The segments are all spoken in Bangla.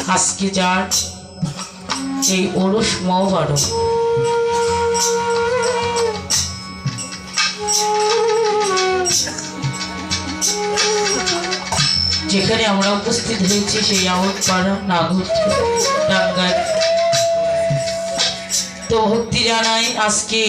আজকে যার এই ওরস মহাভারত যেখানে আমরা উপস্থিত হয়েছি সেই আমোদপাড়া নাগরডাঙ্গায় তো ভক্তি জানাই আজকে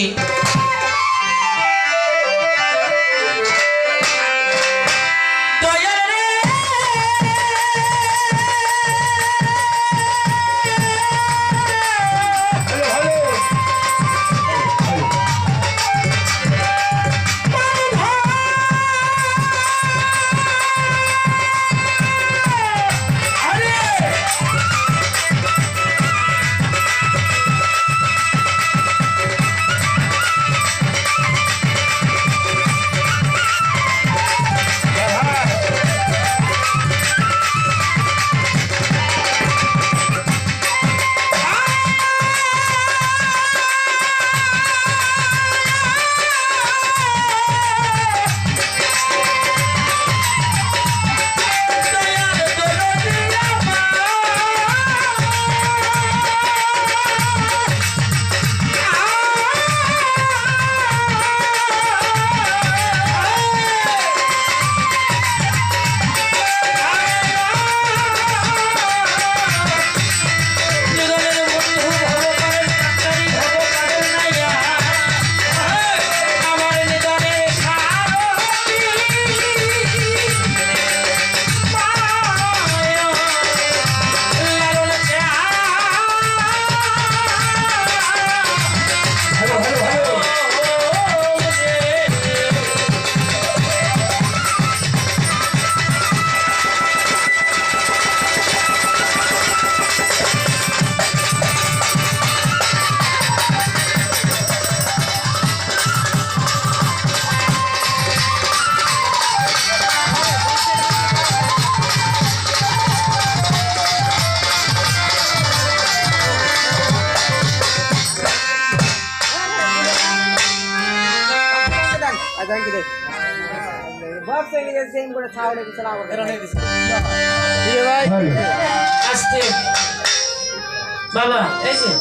বাবা এই যে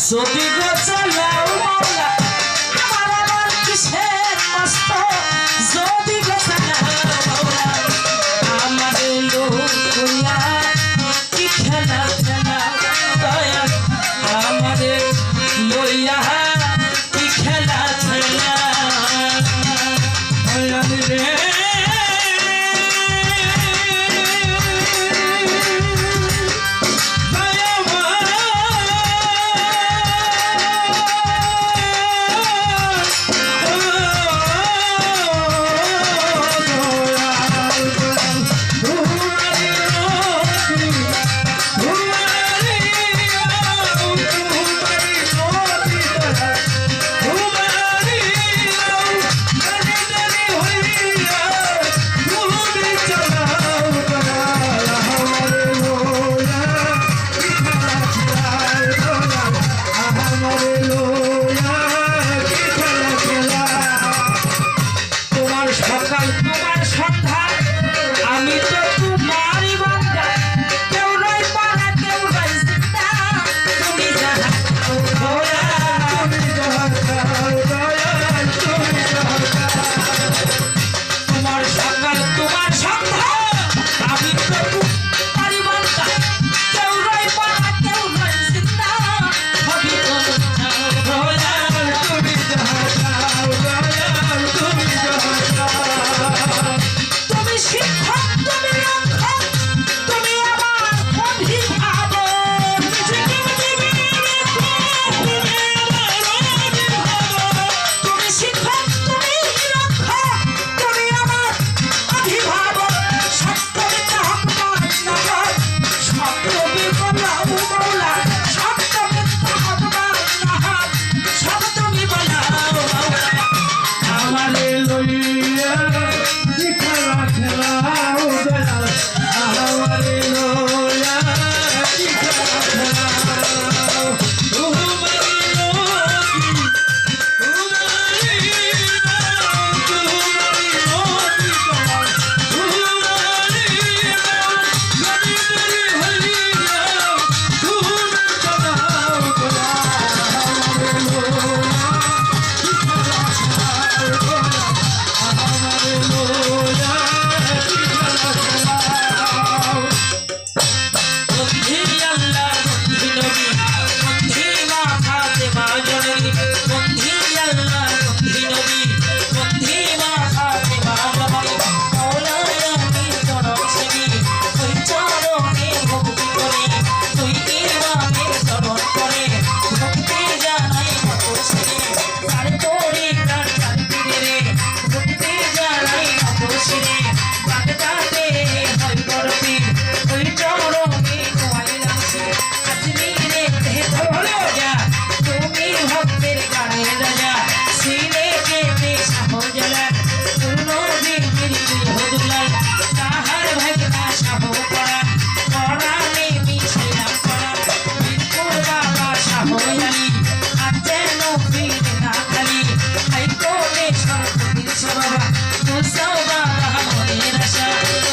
যদি গো চালাও মাওলা আমার আবার কিসের কষ্ট যদি গো চালাও মাওলা আমার লোক কইয়া কি খেলা খেলা দয়া আমাদের লইয়া কি খেলা খেলা রে দয়ালি আর যেন ফিরে না খালি হাই কোলে সরকারি বাবা তুসাও বাবা মনের আশা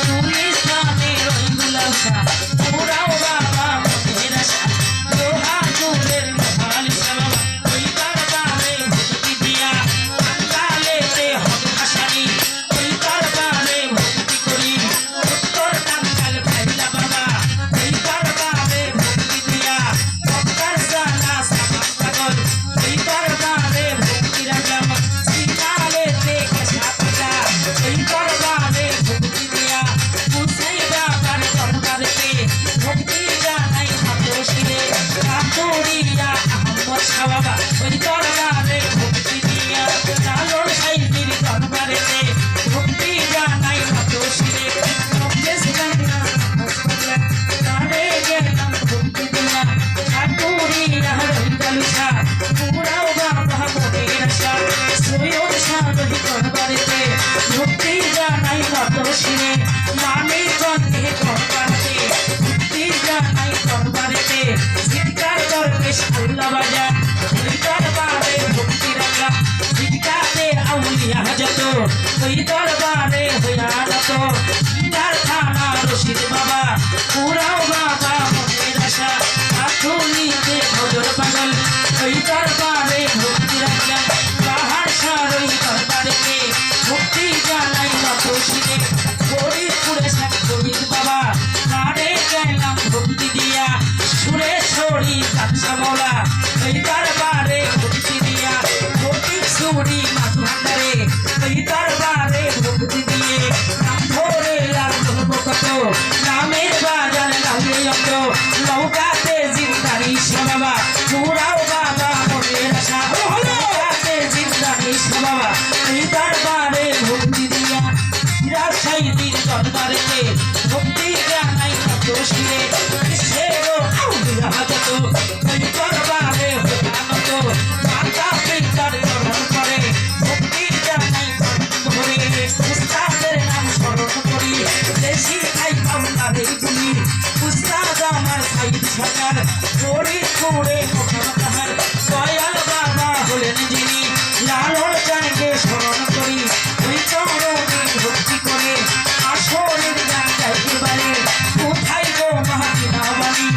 তুমি স্থানে রইল আশা পুরাও বাবা মনের আশা লোহা চুলের মহালিশা বাবা ওই দরবারে ভক্তি দিয়া কালেতে হবে আশানি ওই দরবারে ভক্তি করি উত্তর কাঙ্গাল খাইলা বাবা ওই দরবারে ভক্তি দিয়া ভক্তার জানা সামান পাগল ওই দরবারে ভক্তি রাখলাম সিনালেতে কেশা পাতা ওই দরবারে ভক্তি দিয়া মুসাই বাবার দরবারেতে ভক্তি জানাই হাতশিরে কাতুরিয়া আহমদ শাহ বাবা ওই দরবারে ভক্তি দিয়া লালন সাইদির দরবারেতে ভক্তি জানাই হাতশিরে নবদেশ গঙ্গা হাসপাতাল তারে গেলাম ভক্তি দিয়া কাতুরিয়া রইদালুসা পুরাও বাবা মনের আশা সৈয়দ শাহ দরবারেতে ভক্তি জানাই হাতশিরে মানে গন্ধে দরবারেতে ভক্তি জানাই দরবারেতে সিটকার দরবেশ আল্লাহ বাজার ওই দরবারে ভক্তি রাখলাম সিটকাতে আউলিয়া যত ওই দরবারে হইয়া যত ইন্দার থানা রশিদ বাবা পুরাও বাবা মনের আশা আধুনিতে ভজর পাগল ওই দরবারে ভক্তি রাখলাম পাহাড় সার ওই দরবারেতে ভক্তি জানাই হাতশিরে ফরিদপুরে শেখ ফরিদ বাবা কারে গেলাম ভক্তি দিয়া সুরেশ্বরী কাঁচা মৌলা ওই দরবারে ভক্তি দিয়া ফটিক সুরি মাছ ভান্ডারে ওই দরবারে ভক্তি দিয়ে নাম ধরে আর ধর্ম কত নামের বাজার লাউলে অন্ত নৌকাতে জিন্দারি বাবা পুরাও বাবা মনের আশা নৌকাতে জিন্দারি বাবা ওই দরবারে ভক্তি দিয়া রাজশাহীর দরবারেতে ভক্তি জানাই হাতশিরে সেরো আউলিয়া যত ওই দরবারে হইয়ানত মাতা পিতার চরণ করে ভক্তি জানাই ধরে উস্তাদের নাম স্মরণ করি দেশি খাই আপনাদের গুলি উস্তাদ আমার সাইদ সরকার ফরিদপুরে মোহন তাহার দয়াল বাবা হলেন যিনি লালন চানকে স্মরণ করি ওই চরণে ভক্তি করে আসরের গান গাইতে পারে কোথায় গো মাহাদিনা বাণী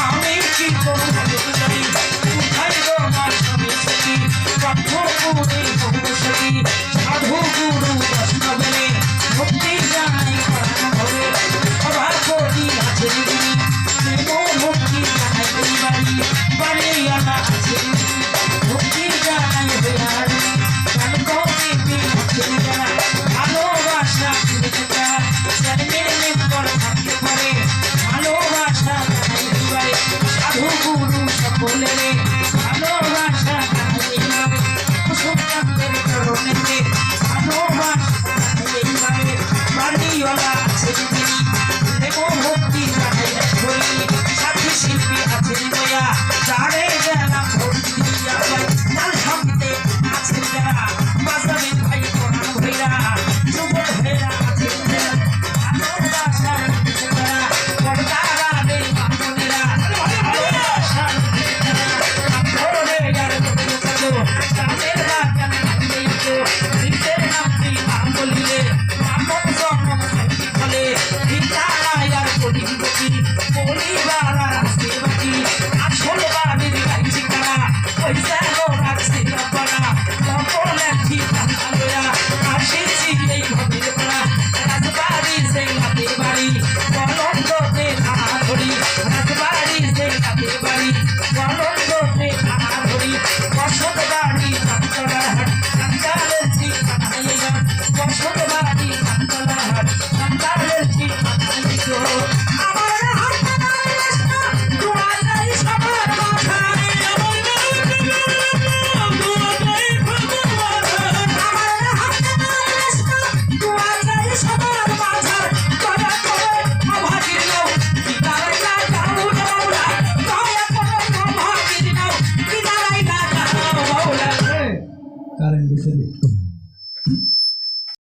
আমি কি করব জানি কোথায় গো মা স্বামী সখী কঠোরপুরে ভগবতী সাধু গুরু বৈষ্ণবেলে ভক্তি জানাই প্রাণ ভরে অভাব করি আছে দিদি প্রেম ভক্তি জানাই এই বাড়ি বাড়ি আনা আছে ভক্তি জানাই বেড়ারি গান করি ভক্তি জানা ভালোবাসা জন্মের মেম্বর থাকতে পারে ভালোবাসা জানাই দিবারে সাধু গুরু সকলের ভালোবাসা জানাই দিবারে কুসুমকান্তের চরণেতে ভালোবাসা জানাই দিবারে বাড়িওয়ালা আছে দিদি দেব ভক্তি জানাই ধরি সাথী শিল্পী আছে দয়া যারে গেলাম ভক্তি দিয়া লাল সঙ্গীতে আছে যারা বাজাবেন ভাই কোনা ভৈরা যুবক ভৈরা আছে ভালোবাসা পর্দারে বামনেরা ভালোবাসা ধরে যার বলো তাদের বাগান লাগিয়ে তো নিজের নামটি নাম বলিলে মানব জন্ম সত্যি বলে বিদ্যালয়ার পরিবর্তী পরিবার আছে বাকি আসল বাড়ির গাইছি কারা পয়সা রাখছি বাবা কপলে ঠিকানা লয়া আসিছি এই ভবের পাড়া রাজবাড়ি সেই হাতে বাড়ি কলঙ্কতে থানা ধরি রাজবাড়ি সেই হাতে বাড়ি কলঙ্কতে থানা ধরি বসত বাড়ি কান্তলা হাট কান্তালের ঠিকানা এলাম বসত বাড়ি কান্তলা হাট কান্তালের ঠিকানা এলো আমার হাত কারেন্ট গেছে